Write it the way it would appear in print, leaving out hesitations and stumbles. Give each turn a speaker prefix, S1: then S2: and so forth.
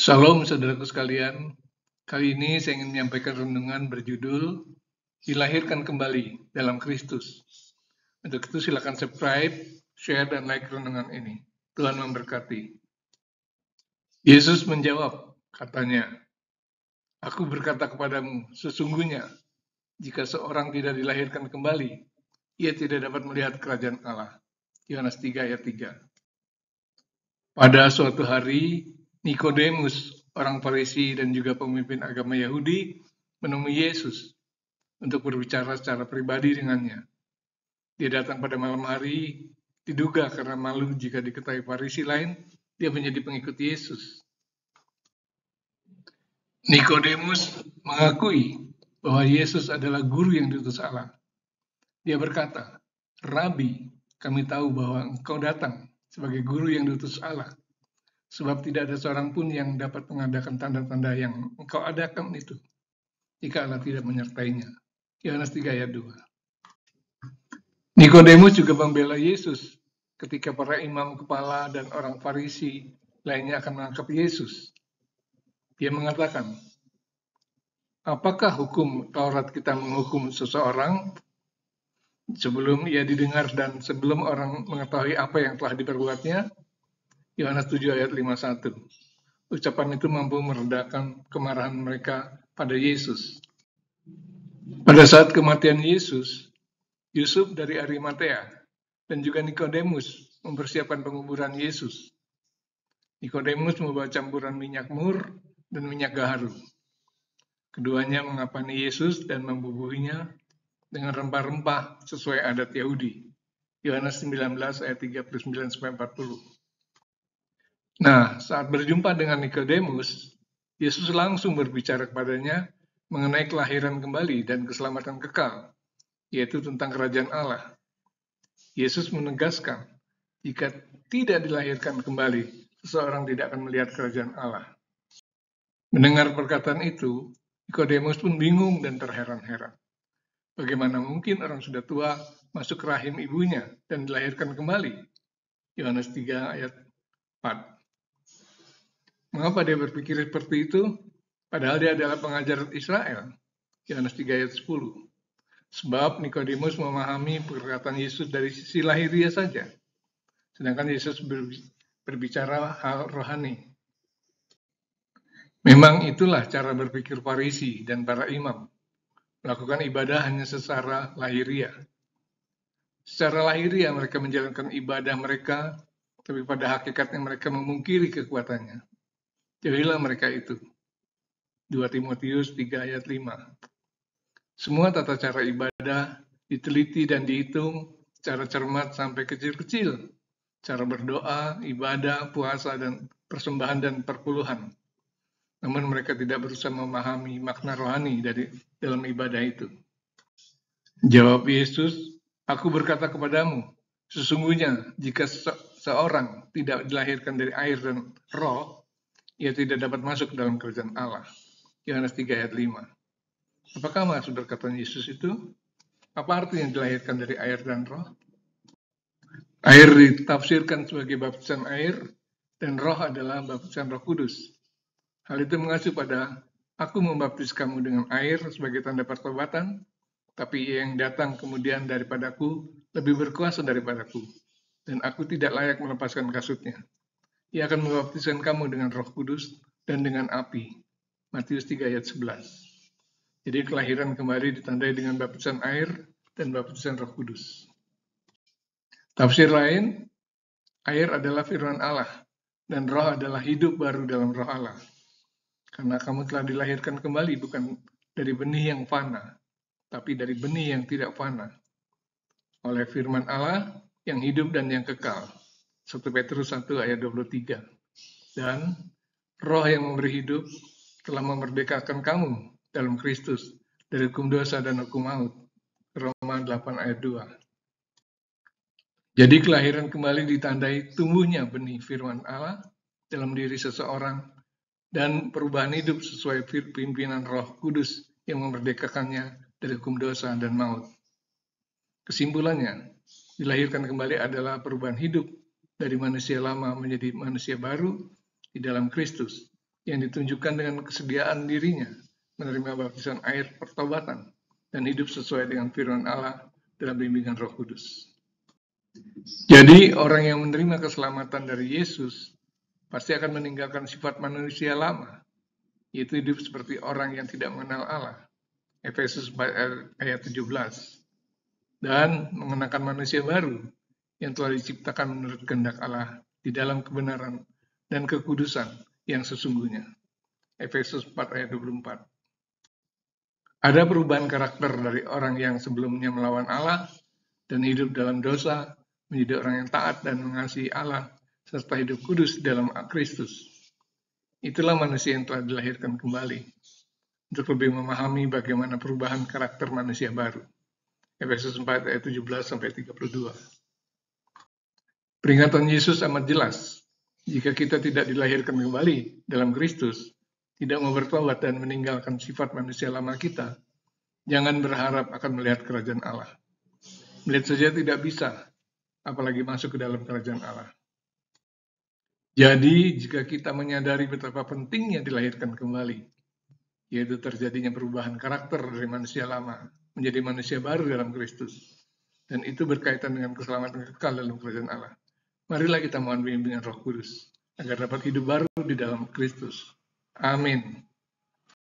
S1: Shalom saudaraku sekalian, kali ini saya ingin menyampaikan renungan berjudul Dilahirkan Kembali dalam Kristus. Untuk itu silakan subscribe, share, dan like renungan ini. Tuhan memberkati. Yesus menjawab, katanya, "Aku berkata kepadamu, sesungguhnya jika seorang tidak dilahirkan kembali, ia tidak dapat melihat kerajaan Allah." Yohanes 3 ayat 3. Pada suatu hari, Nikodemus, orang Farisi dan juga pemimpin agama Yahudi, menemui Yesus untuk berbicara secara pribadi dengannya. Dia datang pada malam hari, diduga karena malu jika diketahui Farisi lain, dia menjadi pengikut Yesus. Nikodemus mengakui bahwa Yesus adalah guru yang diutus Allah. Dia berkata, "Rabi, kami tahu bahwa engkau datang sebagai guru yang diutus Allah. Sebab tidak ada seorang pun yang dapat mengadakan tanda-tanda yang engkau adakan itu, jika Allah tidak menyertainya." Yohanes 3 ayat 2. Nikodemus juga membela Yesus ketika para imam kepala dan orang Farisi lainnya akan menangkap Yesus. Dia mengatakan, "Apakah hukum Taurat kita menghukum seseorang sebelum ia didengar dan sebelum orang mengetahui apa yang telah diperbuatnya?" Yohanes 7 ayat 51. Ucapan itu mampu meredakan kemarahan mereka pada Yesus. Pada saat kematian Yesus, Yusuf dari Arimatea dan juga Nikodemus mempersiapkan penguburan Yesus. Nikodemus membawa campuran minyak mur dan minyak gaharu. Keduanya mengapani Yesus dan membubuhinya dengan rempah-rempah sesuai adat Yahudi. Yohanes 19 ayat 39-40. Nah, saat berjumpa dengan Nikodemus, Yesus langsung berbicara kepadanya mengenai kelahiran kembali dan keselamatan kekal, yaitu tentang kerajaan Allah. Yesus menegaskan, jika tidak dilahirkan kembali, seseorang tidak akan melihat kerajaan Allah. Mendengar perkataan itu, Nikodemus pun bingung dan terheran-heran. Bagaimana mungkin orang sudah tua masuk ke rahim ibunya dan dilahirkan kembali? Yohanes 3 ayat 4. Mengapa dia berpikir seperti itu? Padahal dia adalah pengajar Israel. Yohanes 3 ayat 10. Sebab Nikodemus memahami perkataan Yesus dari sisi lahiriah saja. Sedangkan Yesus berbicara hal rohani. Memang itulah cara berpikir Farisi dan para imam. Melakukan ibadah hanya secara lahiriah. Secara lahiriah mereka menjalankan ibadah mereka, tapi pada hakikatnya mereka memungkiri kekuatannya. Jauhilah mereka itu. 2 Timotius 3 ayat 5. Semua tata cara ibadah diteliti dan dihitung secara cermat sampai kecil-kecil. Cara berdoa, ibadah, puasa, dan persembahan dan perpuluhan. Namun mereka tidak berusaha memahami makna rohani dari dalam ibadah itu. Jawab Yesus, "Aku berkata kepadamu, sesungguhnya jika seorang tidak dilahirkan dari air dan roh, ia tidak dapat masuk ke dalam kerajaan Allah." Yohanes 3 ayat 5. Apakah maksud perkataan Yesus itu? Apa artinya dilahirkan dari air dan roh? Air ditafsirkan sebagai baptisan air, dan roh adalah baptisan Roh Kudus. Hal itu mengacu pada, "Aku membaptis kamu dengan air sebagai tanda pertobatan, tapi Ia yang datang kemudian daripadaku lebih berkuasa daripadaku, dan aku tidak layak melepaskan kasutnya. Ia akan membaptiskan kamu dengan Roh Kudus dan dengan api." Matius 3 ayat 11. Jadi kelahiran kembali ditandai dengan baptisan air dan baptisan Roh Kudus. Tafsir lain, air adalah firman Allah, dan roh adalah hidup baru dalam roh Allah. Karena kamu telah dilahirkan kembali bukan dari benih yang fana, tapi dari benih yang tidak fana. Oleh firman Allah yang hidup dan yang kekal. 1 Petrus 1 ayat 23. Dan roh yang memberi hidup telah memerdekakan kamu dalam Kristus dari hukum dosa dan hukum maut. Roma 8 ayat 2. Jadi kelahiran kembali ditandai tumbuhnya benih firman Allah dalam diri seseorang dan perubahan hidup sesuai pimpinan Roh Kudus yang memerdekakannya dari hukum dosa dan maut. Kesimpulannya, dilahirkan kembali adalah perubahan hidup dari manusia lama menjadi manusia baru di dalam Kristus yang ditunjukkan dengan kesediaan dirinya menerima baptisan air pertobatan dan hidup sesuai dengan firman Allah dalam bimbingan Roh Kudus. Jadi orang yang menerima keselamatan dari Yesus pasti akan meninggalkan sifat manusia lama, yaitu hidup seperti orang yang tidak mengenal Allah. Efesus 4 ayat 17. Dan mengenakan manusia baru yang telah diciptakan menurut kehendak Allah di dalam kebenaran dan kekudusan yang sesungguhnya. Efesus 4 ayat 24. Ada perubahan karakter dari orang yang sebelumnya melawan Allah dan hidup dalam dosa menjadi orang yang taat dan mengasihi Allah serta hidup kudus dalam Kristus. Itulah manusia yang telah dilahirkan kembali untuk lebih memahami bagaimana perubahan karakter manusia baru. Efesus 4 ayat 17 sampai 32. Peringatan Yesus amat jelas. Jika kita tidak dilahirkan kembali dalam Kristus, tidak mau bertobat dan meninggalkan sifat manusia lama kita, jangan berharap akan melihat kerajaan Allah. Melihat saja tidak bisa, apalagi masuk ke dalam kerajaan Allah. Jadi, jika kita menyadari betapa pentingnya dilahirkan kembali, yaitu terjadinya perubahan karakter dari manusia lama menjadi manusia baru dalam Kristus, dan itu berkaitan dengan keselamatan kekal dalam kerajaan Allah. Marilah kita mohon bimbingan Roh Kudus agar dapat hidup baru di dalam Kristus. Amin.